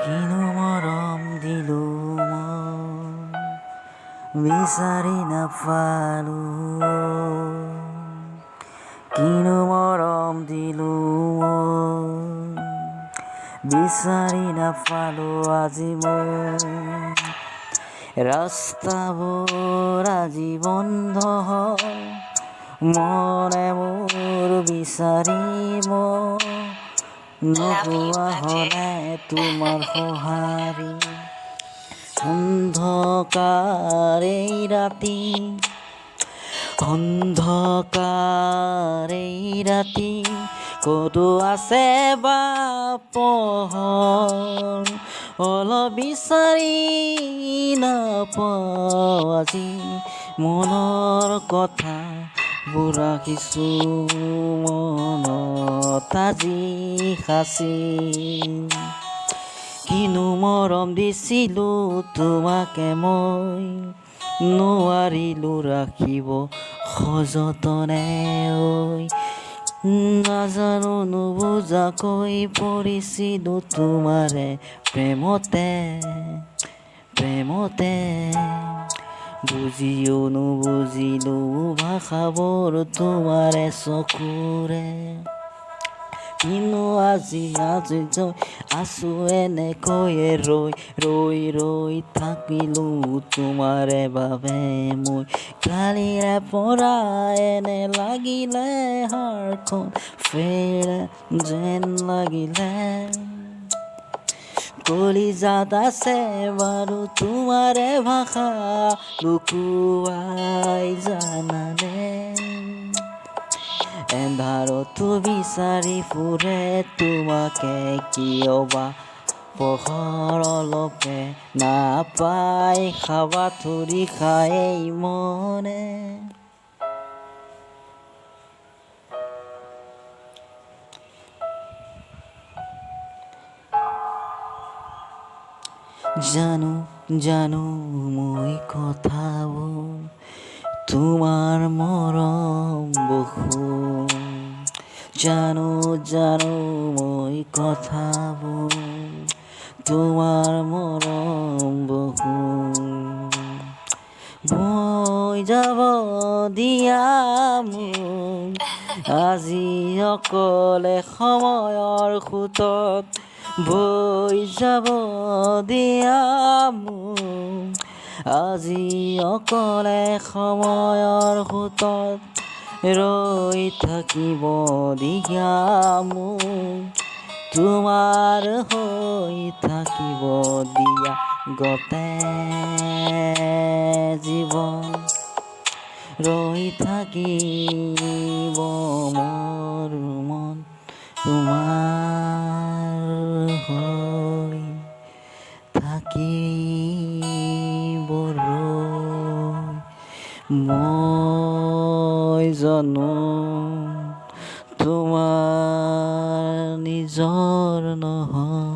কিনো মৰম দিলো মই বিচাৰি নাপালো কিনো মৰম দিলো মই বিচাৰি নাপালো আজি মই ৰাস্তাবোৰ আজি বন্ধ হ'ল মনে মোৰ বিচাৰিব নোপোৱা হ'লে তোমাৰ সঁহাৰি অন্ধকাৰ এই ৰাতি ক'তো আছে বা পোহৰ অলপ বিচাৰি নাপাওঁ আজি মনৰ কথা ৰাখিছো মনত আজি সাঁচি কিনো মৰম দিছিলো তোমাকে মই নোৱাৰিলো ৰাখিব সযতনে নাজানো নুবুজাকৈ পৰিছিলো তোমাৰে প্ৰেমতে বুজিও নুবুজিলো ভাষাবোৰ তোমাৰে চকুৰে কিনো আজি আছো এনেকৈয়ে ৰৈ থাকিলো তোমাৰে বাবে মই কালিৰে পৰা এনে লাগিলে হাড়খন ফেৰে যেন লাগিলে কলিজাত আছে বাৰু তোমাৰে ভাষা লুকুৱাই জানানে এন্ধাৰতো বিচাৰি ফুৰে তোমাকে কিয় বা পোহৰ অলপে নাপাই খাবা ধৰি খাই মনে জানো মই কথাবোৰ তোমাৰ মৰম বহু জানো মই কথাবোৰ তোমাৰ মৰম বহু বৈ যাব দিয়া মোক আজি অকলে সময়ৰ সোঁতত বৈ যাব দিয়া মোক আজি অকলে সময়ৰ সোঁতত ৰৈ থাকিব দিয়া মোক তোমাৰ হৈ থাকিব দিয়া গোটেই জীৱন ৰৈ থাকিব মোৰ মন তোমাৰ হৈ থাকিব মই জানো তোমাৰ নিজৰ নহয়